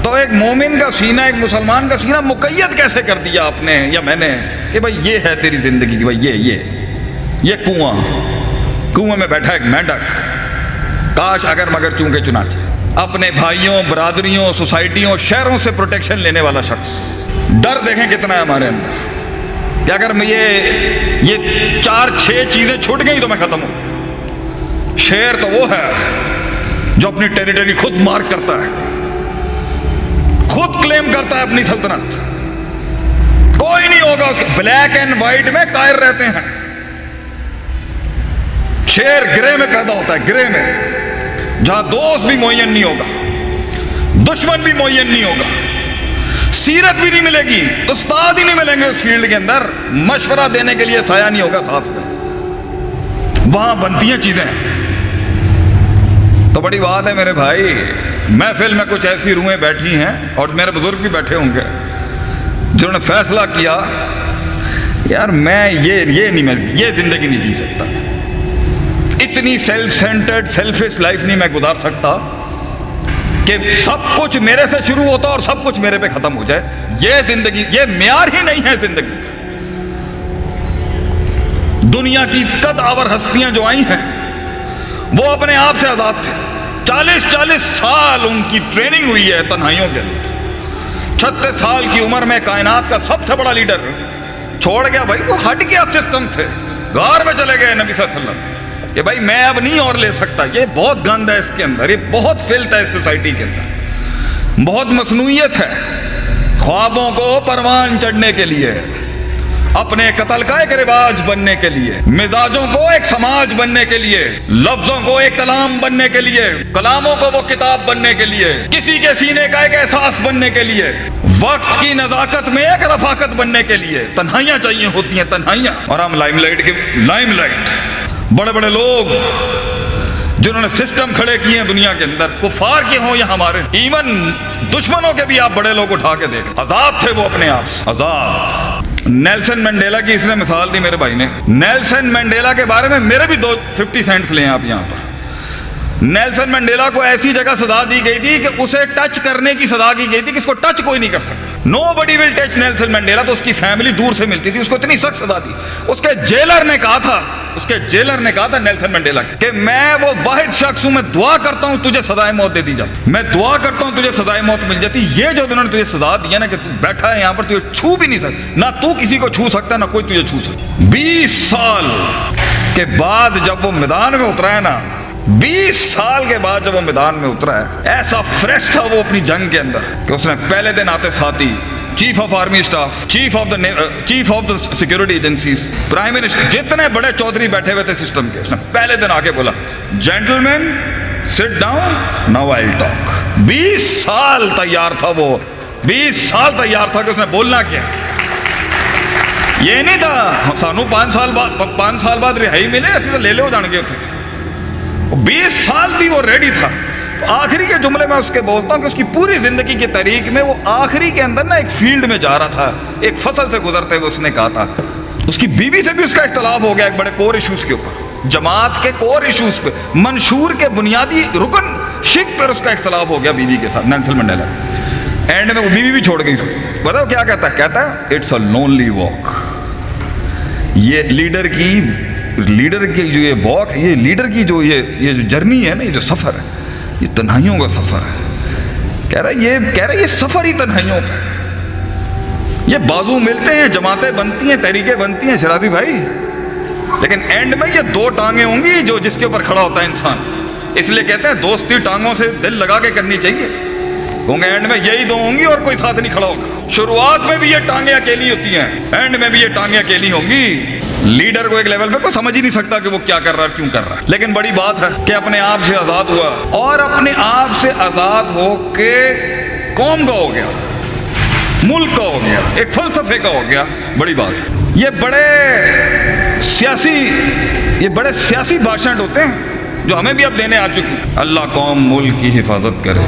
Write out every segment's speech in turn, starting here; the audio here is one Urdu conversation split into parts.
تو ایک مومن کا سینہ، ایک مسلمان کا سینہ مقید کیسے کر دیا آپ نے یا میں نے کہ بھائی یہ ہے تیری زندگی کی، بھائی یہ کنواں میں بیٹھا ایک مینڈک، کاش اگر مگر چونکے چنانچہ، اپنے بھائیوں، برادریوں، سوسائٹیوں، شہروں سے پروٹیکشن لینے والا شخص۔ ڈر دیکھیں کتنا ہے ہمارے اندر کہ اگر میں یہ 4-6 چیزیں چھوٹ گئی تو میں ختم ہوں گا۔ شیر تو وہ ہے جو اپنی ٹیریٹری خود مارک کرتا ہے، خود کلیم کرتا ہے اپنی سلطنت، کوئی نہیں ہوگا اس کے، بلیک اینڈ وائٹ میں قائر رہتے ہیں۔ شیر گرے میں پیدا ہوتا ہے، گرے میں، جہاں دوست بھی معین نہیں ہوگا، دشمن بھی معین نہیں ہوگا، سیرت بھی نہیں ملے گی، استاد ہی نہیں ملیں گے اس فیلڈ کے اندر، مشورہ دینے کے لیے سایہ نہیں ہوگا ساتھ میں، وہاں بنتی ہیں چیزیں۔ تو بڑی بات ہے میرے بھائی، محفل میں کچھ ایسی روحیں بیٹھی ہیں اور میرے بزرگ بھی بیٹھے ہوں گے جنہوں نے فیصلہ کیا یار میں یہ زندگی نہیں جی سکتا، اتنی سیلف سینٹرڈ سیلفش لائف نہیں میں گزار سکتا کہ سب کچھ میرے سے شروع ہوتا اور سب کچھ میرے پہ ختم ہو جائے۔ یہ زندگی، یہ معیار ہی نہیں ہے زندگی کا۔ دنیا کی قد آور ہستیاں جو آئی ہیں وہ اپنے آپ سے آزاد تھے، 40 سال ان کی ٹریننگ ہوئی ہے تنہائیوں کے اندر۔ 36 سال کی عمر میں کائنات کا سب سے بڑا لیڈر چھوڑ گیا، بھائی وہ ہٹ گیا سسٹم سے، غار میں چلے گئے نبی صلی اللہ علیہ وسلم کہ بھائی میں اب نہیں اور لے سکتا، یہ بہت گند ہے اس کے اندر، یہ بہت فلت ہے اس سوسائٹی کے اندر، بہت مصنوعیت ہے۔ خوابوں کو پروان چڑھنے کے لیے، اپنے قتل کا ایک رواج بننے کے لیے، مزاجوں کو ایک سماج بننے کے لیے، لفظوں کو ایک کلام بننے کے لیے، کلاموں کو وہ کتاب بننے کے لیے، کسی کے سینے کا ایک احساس بننے کے لیے، وقت کی نزاکت میں ایک رفاقت بننے کے لیے تنہائیاں چاہیے ہوتی ہیں، تنہائیاں۔ اور ہم لائم لائٹ بڑے بڑے لوگ جنہوں نے سسٹم کھڑے کیے ہیں دنیا کے اندر، کفار کے ہوں یا ہمارے، ایون دشمنوں کے بھی آپ بڑے لوگ اٹھا کے دیکھیں، آزاد تھے وہ اپنے آپ سے، آزاد۔ نیلسن منڈیلا کی اس نے مثال دی میرے بھائی نے۔ نیلسن منڈیلا کے بارے میں میرے بھی 50 سینٹس لیں آپ یہاں پر۔ نیلسن منڈیلا کو ایسی جگہ سزا دی گئی تھی کہ اسے ٹچ کرنے کی سزا کی گئی تھی کہ اس کو ٹچ کوئی نہیں کر سکتا، نو بڈی ول ٹچ نیلسن منڈیلا۔ تو اس کی فیملی دور سے ملتی تھی، اس کو اتنی سخت سزا دی۔ اس کے جیلر نے کہا تھا نیلسن منڈیلا کہ میں وہ واحد شخص ہوں، میں دعا کرتا ہوں تجھے سزائے موت دے دی جاتی، میں دعا کرتا ہوں تجھے سزائے موت مل جاتی۔ یہ جو انہوں نے تجھے سزا دیا نا کہ تو بیٹھا ہے یہاں پر، تجھے چھو بھی نہیں سکتا، نہ تو کسی کو چھو سکتا نہ کوئی تجھے چھو سکتا۔ 20 سال کے بعد جب وہ میدان میں اترا ہے نا، 20 سال کے بعد جب وہ میدان میں اترا ہے، ایسا فریش تھا وہ اپنی جنگ کے اندر کہ اس نے پہلے دن آتے ساتھی، chief of army staff, chief of the security agencies, prime minister, جتنے بڑے چودھری بیٹھے ہوئے تھے سسٹم کے، اس نے پہلے دن آ کے بولا gentleman sit down now I will talk. 20 سال تیار تھا وہ، 20 سال تیار تھا کہ اس نے بولنا کیا۔ یہ نہیں تھا سانو 5 سال بعد رہائی ملے اسی تو لے لو جان گئے تھے، 20 سال بھی وہ ریڈی تھا۔ آخری کے جملے میں اس کے بولتا ہوں کہ اس کی پوری زندگی کی تاریخ میں وہ آخری کے اندر نا ایک فیلڈ میں جا رہا تھا، ایک فصل سے گزرتے ہوئے اس نے کہا تھا، اس کی بیوی سے بھی اس کا اختلاف ہو گیا ایک بڑے کور ایشوز کے اوپر، جماعت کے کور ایشوز پہ، منشور کے بنیادی رکن شک پر اس کا اختلاف ہو گیا بیوی کے ساتھ، نیلسن منڈیلا۔ اینڈ میں وہ بیوی بھی چھوڑ گئی اس کو۔ بتاؤ کیا کہتا ہے اٹس اے لونلی واک۔ یہ لیڈر کی جو یہ واک ہے، یہ لیڈر کی جو یہ جو جرنی ہے نا، یہ جو سفر ہے، یہ تنہائیوں کا سفر ہے۔ کہہ رہا ہے یہ سفر ہی تنہائیوں کا ہے۔ یہ بازو ملتے ہیں، جماعتیں بنتی ہیں، تحریکیں بنتی ہیں شرازی بھائی، لیکن اینڈ میں یہ 2 ٹانگیں ہوں گی جو جس کے اوپر کھڑا ہوتا ہے انسان۔ اس لیے کہتے ہیں دوستی ٹانگوں سے دل لگا کے کرنی چاہیے، کیونکہ اینڈ میں یہی 2 ہوں گی اور کوئی ساتھ نہیں کھڑا ہوگا۔ شروعات میں بھی یہ ٹانگیں اکیلی ہوتی ہیں، اینڈ میں بھی یہ ٹانگیں اکیلی ہوں گی۔ لیڈر کو ایک لیول پہ کوئی سمجھ ہی نہیں سکتا کہ وہ کیا کر رہا ہے، کیوں کر رہا ہے، لیکن بڑی بات ہے کہ اپنے آپ سے آزاد ہوا، اور اپنے آپ سے آزاد ہو کے قوم کا ہو گیا، ملک کا ہو گیا، ایک فلسفے کا ہو گیا۔ بڑی بات ہے۔ یہ بڑے سیاسی بھاشن ہوتے ہیں جو ہمیں بھی اب دینے آ چکی ہیں۔ اللہ قوم ملک کی حفاظت کرے،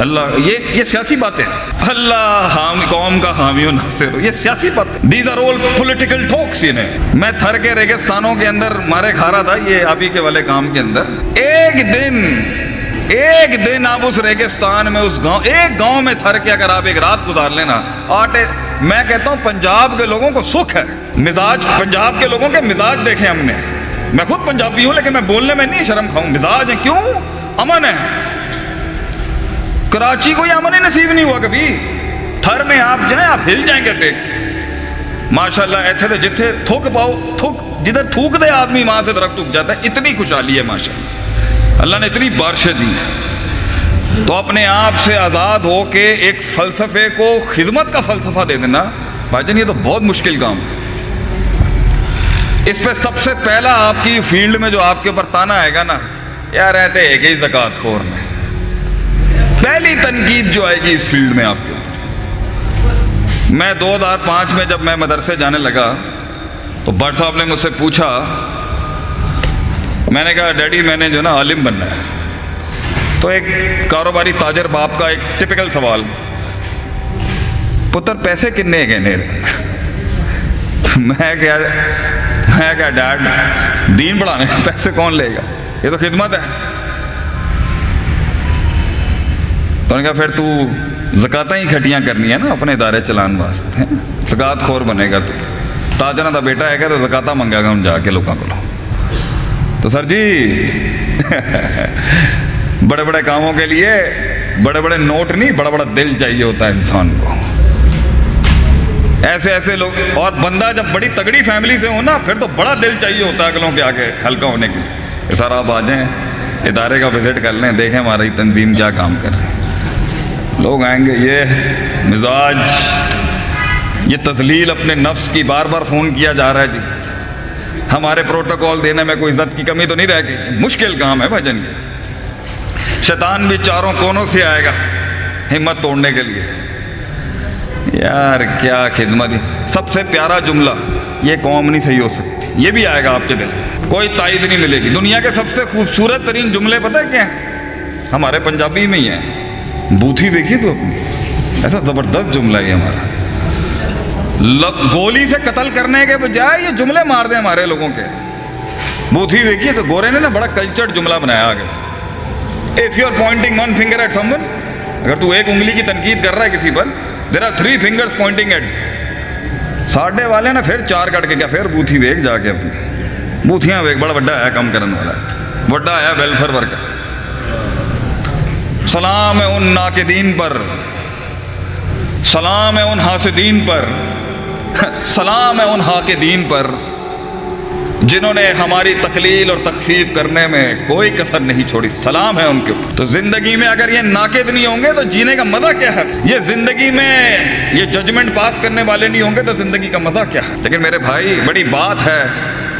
اللہ، یہ سیاسی باتیں، اللہ قوم کا حامی و ناصر ہو، یہ سیاسی باتیں، دیز آر آل پولیٹیکل ٹاکس۔ میں تھر کے ریگستانوں کے اندر مارے کھا رہا تھا یہ آپ ہی کے والے کام کے اندر، ایک دن ایک دن آپ اس ریگستان میں اس گاؤں ایک گاؤں میں تھر کے اگر آپ ایک رات گزار لینا میں کہتا ہوں پنجاب کے لوگوں کو سکھ ہے مزاج پنجاب کے لوگوں کے مزاج دیکھیں ہم نے میں خود پنجابی ہوں لیکن میں بولنے میں نہیں شرم کھاؤں مزاج ہے کیوں امن ہے کراچی کو یہ امن ہی نصیب نہیں ہوا کبھی تھر میں آپ جائیں آپ ہل جائیں گے دیکھ کے ماشاءاللہ ایتھے تو جتھے تھوک پاؤ تھوک جدھر تھوک دے آدمی وہاں سے درخت اگ جاتا ہے اتنی خوشحالی ہے ماشاءاللہ اللہ نے اتنی بارشیں دی ہیں تو اپنے آپ سے آزاد ہو کے ایک فلسفے کو خدمت کا فلسفہ دے دینا بھائی جان یہ تو بہت مشکل کام ہے اس پہ سب سے پہلا آپ کی فیلڈ میں جو آپ کے اوپر تانا آئے گا نا یار رہتے ایک ہی زکوٰۃ خور میں پہلی تنقید جو آئے گی اس فیلڈ میں آپ کے اوپر میں 2005 میں جب میں مدرسے جانے لگا تو بٹ صاحب نے مجھ سے پوچھا میں نے کہا ڈیڈی میں نے جو نا عالم بننا ہے تو ایک کاروباری تاجر باپ کا ایک ٹپکل سوال پتر پیسے کتنے گئے میرے میں کہا ڈیڈ دین پڑھانے پیسے کون لے گا یہ تو خدمت ہے تو نے کہا پھر تو زکاتیں ہی کھٹیاں کرنی ہے نا اپنے ادارے چلان واسطے زکات خور بنے گا تو تاجرہ دا بیٹا ہے گا تو زکاتہ منگا گا ہم جا کے لوگوں کو تو سر جی بڑے بڑے کاموں کے لیے بڑے بڑے نوٹ نہیں بڑا بڑا دل چاہیے ہوتا ہے انسان کو ایسے ایسے لوگ اور بندہ جب بڑی تگڑی فیملی سے ہو نا پھر تو بڑا دل چاہیے ہوتا ہے اگلوں کے آگے ہلکا ہونے کے لیے سر آپ آ جائیں ادارے کا وزٹ کر لیں دیکھیں ہماری تنظیم کیا کام کر رہی ہے لوگ آئیں گے یہ مزاج یہ تذلیل اپنے نفس کی بار بار فون کیا جا رہا ہے جی ہمارے پروٹوکول دینے میں کوئی عزت کی کمی تو نہیں رہ گئی مشکل کام ہے بھجن یہ شیطان بھی چاروں کونوں سے آئے گا ہمت توڑنے کے لیے یار کیا خدمت سب سے پیارا جملہ یہ قوم نہیں صحیح ہو سکتی یہ بھی آئے گا آپ کے دل کوئی تائید نہیں ملے گی دنیا کے سب سے خوبصورت ترین جملے پتہ ہے کیا ہیں ہمارے پنجابی میں ہی ہیں بوتھی دیکھی تو اپنی ایسا زبردست جملہ ہے ہمارا گولی سے قتل کرنے کے بجائے یہ جملے مار دیں ہمارے لوگوں کے بوتھی دیکھیے تو گورے نے نا بڑا کلچرڈ جملہ بنایا آگے سے if you are pointing one finger at someone اگر تو ایک انگلی کی تنقید کر رہا ہے کسی پر there are 3 fingers pointing at ساڈے والے نا پھر 4 کٹ کے کیا پھر بوتھی ویک جا کے اپنی بوتھیاں ویک بڑا بڑا ہے کم کرنے والا ہے بڑا ہے ویلفیئر ورکر سلام ہے ان ناقدین پر سلام ہے ان حاسدین پر سلام ہے ان حاقدین پر جنہوں نے ہماری تقلیل اور تخفیف کرنے میں کوئی کسر نہیں چھوڑی سلام ہے ان کے اوپر تو زندگی میں اگر یہ ناقد نہیں ہوں گے تو جینے کا مزہ کیا ہے یہ زندگی میں یہ ججمنٹ پاس کرنے والے نہیں ہوں گے تو زندگی کا مزہ کیا ہے لیکن میرے بھائی بڑی بات ہے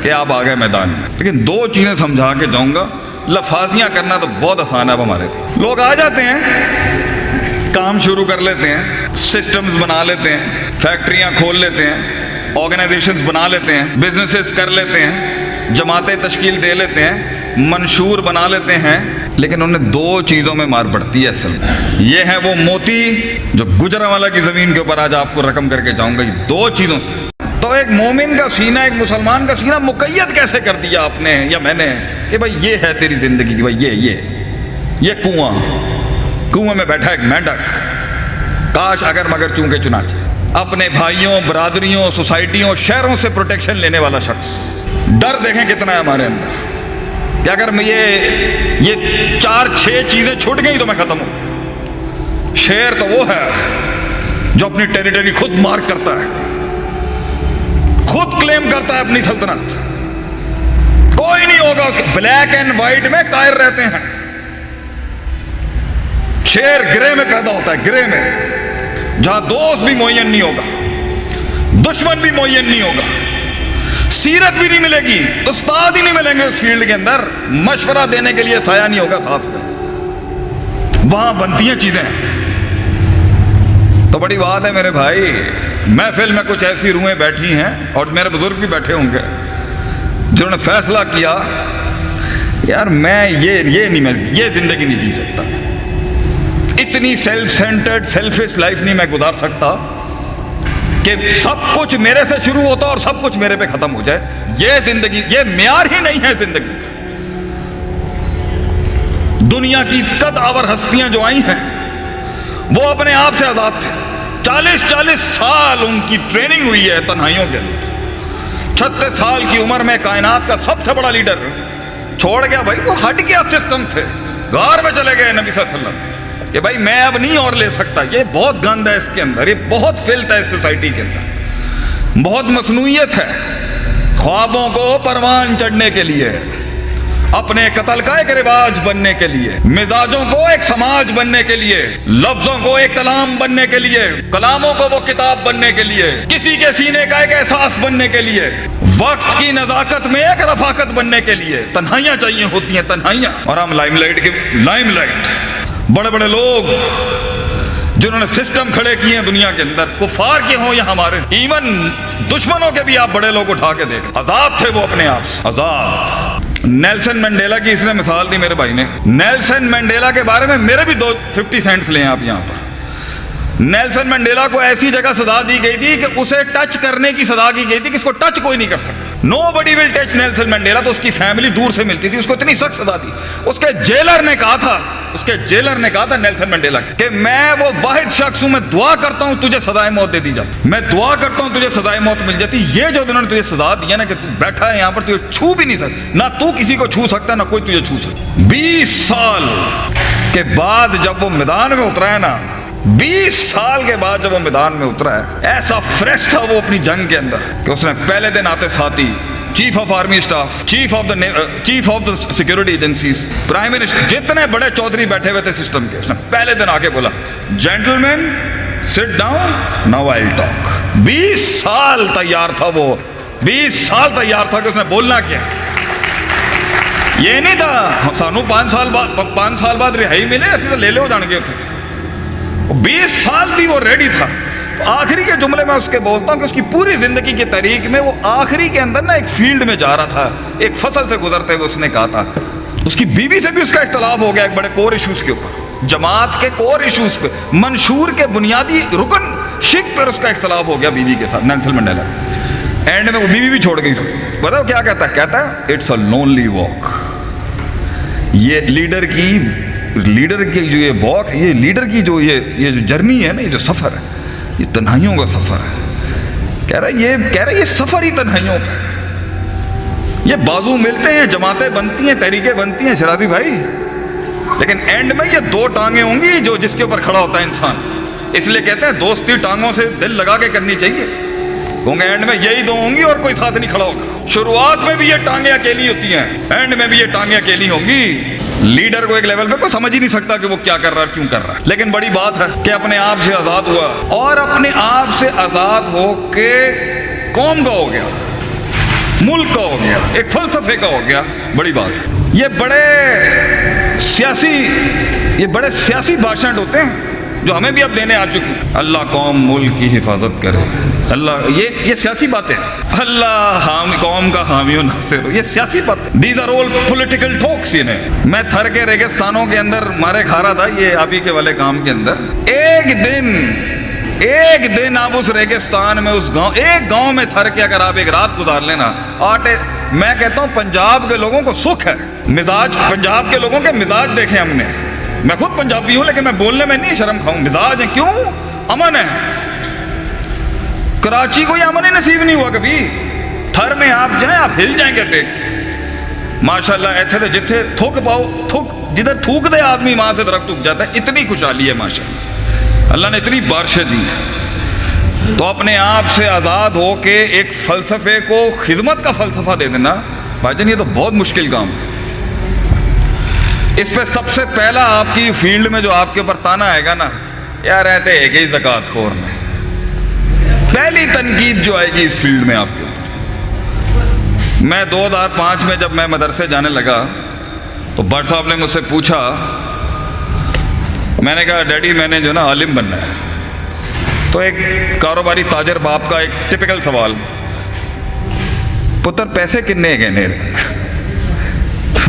کہ آپ آ گئے میدان میں لیکن 2 چیزیں سمجھا کے جاؤں گا لفاظیاں کرنا تو بہت آسان ہے اب ہمارے لیے لوگ آ جاتے ہیں کام شروع کر لیتے ہیں سسٹمز بنا لیتے ہیں فیکٹریاں کھول لیتے ہیں آرگنائزیشنز بنا لیتے ہیں بزنسز کر لیتے ہیں جماعتیں تشکیل دے لیتے ہیں منشور بنا لیتے ہیں لیکن انہیں 2 چیزوں میں مار پڑتی ہے اصل یہ ہے وہ موتی جو گجرانوالہ کی زمین کے اوپر آج آپ کو رقم کر کے جاؤں گا یہ 2 چیزوں سے تو ایک مومن کا سینہ ایک مسلمان کا سینہ مقید کیسے کر دیا آپ نے یا میں نے کہ بھائی یہ ہے تیری زندگی کی بھائی یہ کنواں میں بیٹھا ایک مینڈک کاش اگر مگر چونکے چنانچہ اپنے بھائیوں برادریوں سوسائٹیوں شہروں سے پروٹیکشن لینے والا شخص ڈر دیکھیں کتنا ہے ہمارے اندر کہ اگر میں یہ 4-6 چیزیں چھوٹ گئی تو میں ختم ہوں شیر تو وہ ہے جو اپنی ٹیریٹری خود مارک کرتا ہے خود کلیم کرتا ہے اپنی سلطنت کوئی نہیں ہوگا اس کے بلیک اینڈ وائٹ میں قائر رہتے ہیں شیر گرے میں پیدا ہوتا ہے گرے میں جہاں دوست بھی معین نہیں ہوگا دشمن بھی معین نہیں ہوگا سیرت بھی نہیں ملے گی استاد ہی نہیں ملیں گے اس فیلڈ کے اندر مشورہ دینے کے لیے سایہ نہیں ہوگا ساتھ میں وہاں بنتی ہیں چیزیں تو بڑی بات ہے میرے بھائی محفل میں کچھ ایسی روحیں بیٹھی ہیں اور میرے بزرگ بھی بیٹھے ہوں گے جنہوں نے فیصلہ کیا یار میں یہ زندگی نہیں جی سکتا اتنی سیلف سینٹرڈ سیلفش لائف نہیں میں گزار سکتا کہ سب کچھ میرے سے شروع ہوتا اور سب کچھ میرے پہ ختم ہو جائے یہ زندگی یہ معیار ہی نہیں ہے زندگی کا دنیا کی قدآور ہستیاں جو آئی ہیں وہ اپنے آپ سے آزاد تھے. 40 سال ان کی ٹریننگ ہوئی ہے تنہائیوں کے اندر. 36 سال کی عمر میں کائنات کا سب سے بڑا لیڈر چھوڑ گیا بھائی, وہ ہٹ گیا سسٹم سے, غار میں چلے گئے نبی صلی اللہ علیہ وسلم کہ بھائی میں اب نہیں اور لے سکتا, یہ بہت گند ہے اس کے اندر, یہ بہت فلت ہے اس سوسائٹی کے اندر, بہت مصنوعیت ہے. خوابوں کو پروان چڑھنے کے لیے, اپنے قتل کا ایک رواج بننے کے لیے, مزاجوں کو ایک سماج بننے کے لیے, لفظوں کو ایک کلام بننے کے لیے, کلاموں کو وہ کتاب بننے کے لیے, کسی کے سینے کا ایک احساس بننے کے لیے, وقت کی نزاکت میں ایک رفاقت بننے کے لیے تنہائیاں چاہیے ہوتی ہیں, تنہائیاں. اور ہم لائم لائٹ بڑے بڑے لوگ جنہوں نے سسٹم کھڑے کیے ہیں دنیا کے اندر, کفار کے ہوں یا ہمارے, ایون دشمنوں کے بھی آپ بڑے لوگ اٹھا کے دیکھ, آزاد تھے وہ اپنے آپ سے, آزاد. نیلسن منڈیلا کی اس نے مثال دی میرے بھائی نے. نیلسن منڈیلا کے بارے میں میرے بھی 50 سینٹس لیں آپ یہاں پر. نیلسن منڈیلا کو ایسی جگہ سزا دی گئی تھی کہ اسے ٹچ کرنے کی سزا کی گئی تھی کہ اس کو ٹچ کوئی نہیں کر سکتا. نو بڈی ول ٹچ نیلسن منڈیلا. تو اس کی فیملی دور سے ملتی تھی, اس کو اتنی سخت سزا دی. اس کے جیلر نے کہا تھا نیلسن منڈیلا کہ میں وہ واحد شخص ہوں, میں دعا کرتا ہوں تجھے سزائے موت دے دی جاتی, میں دعا کرتا ہوں تجھے سزائے موت مل جاتی. یہ جو انہوں نے تجھے سزا دی ہے نا کہ تو بیٹھا ہے یہاں پر, تجھے چھو بھی نہیں سکتا, نہ تو کسی کو چھو سکتا نہ کوئی تجھے چھو سکتا. 20 سال کے بعد جب وہ میدان میں اترا ہے نا, 20 سال کے بعد جب وہ میدان میں اترا ہے, ایسا فریش تھا وہ اپنی جنگ کے اندر کہ اس نے پہلے دن آتے ساتھی, chief of army staff, chief of the security agencies, prime minister, جتنے بڑے چودھری بیٹھے ہوئے تھے سسٹم کے, اس نے پہلے دن آ کے بولا gentleman sit down now I will talk. 20 سال تیار تھا وہ, 20 سال تیار تھا کہ اس نے بولنا کیا. یہ نہیں تھا سانو 5 سال بعد رہائی ملے, ایسے تو لے لے ہو جان گے تھے. 20 سال بھی وہ ریڈی تھا. آخری کے جملے میں اس کے بولتا ہوں کہ اس کی پوری زندگی کی تاریخ میں وہ آخری کے اندر نا ایک فیلڈ میں جا رہا تھا, ایک فصل سے گزرتے ہوئے اس نے کہا تھا, اس کی بیوی سے بھی اس کا اختلاف ہو گیا ایک بڑے کور ایشوز کے اوپر, جماعت کے کور ایشوز پہ, منشور کے بنیادی رکن شک پر اس کا اختلاف ہو گیا بیوی کے ساتھ, نیلسن منڈیلا. اینڈ میں وہ بیوی بھی چھوڑ گئی. بتاؤ کیا کہتا ہے اٹس اے لونلی واک. یہ لیڈر کی جو یہ واک ہے, یہ لیڈر کی جو یہ جو جرنی ہے نا, یہ جو سفر ہے, یہ تنہائیوں کا سفر ہے. کہہ رہا ہے یہ سفر ہی تنہائیوں کا ہے. یہ بازو ملتے ہیں, جماعتیں بنتی ہیں, تحریکیں بنتی ہیں شرازی بھائی, لیکن اینڈ میں یہ 2 ٹانگیں ہوں گی جو جس کے اوپر کھڑا ہوتا ہے انسان. اس لیے کہتے ہیں دوستی ٹانگوں سے دل لگا کے کرنی چاہیے, کیونکہ اینڈ میں یہی 2 ہوں گی اور کوئی ساتھ نہیں کھڑا ہوگا. شروعات میں بھی یہ ٹانگیں اکیلی ہوتی ہیں, اینڈ میں بھی یہ ٹانگیں اکیلی ہوں گی. لیڈر کو ایک لیول پہ کوئی سمجھ ہی نہیں سکتا کہ وہ کیا کر رہا ہے, کیوں کر رہا ہے. لیکن بڑی بات ہے کہ اپنے آپ سے آزاد ہوا, اور اپنے آپ سے آزاد ہو کے قوم کا ہو گیا, ملک کا ہو گیا, ایک فلسفے کا ہو گیا. بڑی بات ہے. یہ بڑے سیاسی بھاشن ہوتے ہیں جو ہمیں بھی اب دینے آ چکے ہیں. اللہ قوم ملک کی حفاظت کرے, اللہ, یہ سیاسی باتیں, اللہ قوم کا حامی و ناصر, یہ سیاسی باتیں. دیز آر آل پولیٹیکل ٹاکس. میں تھر کے ریگستانوں کے اندر مارے کھا رہا تھا یہ آپ ہی کے والے کام کے اندر. ایک دن آپ اس ریگستان میں, اس گاؤں, ایک گاؤں میں تھر کے اگر آپ ایک رات گزار لینا, میں کہتا ہوں پنجاب کے لوگوں کو سکھ ہے. مزاج پنجاب کے لوگوں کے مزاج دیکھیں ہم نے. میں خود پنجابی ہوں لیکن میں بولنے میں نہیں شرم کھاؤں. مزاج ہے, کیوں؟ امن ہے. کراچی کو یہ امن ہی نصیب نہیں ہوا کبھی. تھر میں آپ جائیں, آپ ہل جائیں گے دیکھ کے. ماشاءاللہ ایتھے تے جتھے تھوک پاؤ, جدھر تھوک دے آدمی وہاں سے درخت اگ جاتا ہے. اتنی خوشحالی ہے ماشاءاللہ, اللہ نے اتنی بارشیں دی ہیں. تو اپنے آپ سے آزاد ہو کے ایک فلسفے کو خدمت کا فلسفہ دے دینا بھائی جان, یہ تو بہت مشکل کام ہے. اس پہ سب سے پہلا آپ کی فیلڈ میں جو آپ کے اوپر تانا آئے گا نا, یار رہتے ایک ہی زکوٰۃ خور میں. پہلی تنقید جو آئے گی اس فیلڈ میں آپ کے اوپر. میں 2005 میں جب میں مدرسے جانے لگا تو بٹ صاحب نے مجھ سے پوچھا, میں نے کہا ڈیڈی میں نے جو نا عالم بننا ہے. تو ایک کاروباری تاجر باپ کا ایک ٹپیکل سوال, پتر پیسے کتنے گئے میرے.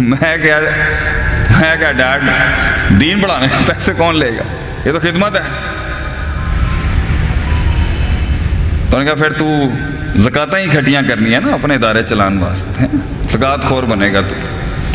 میں کہا ڈیڈ دین پڑھانے پیسے کون لے گا, یہ تو خدمت ہے. تو نے کہا پھر تو زکاتیں ہی کھٹیاں کرنی ہے نا اپنے ادارے چلان واسطے, زکات خور بنے گا تو.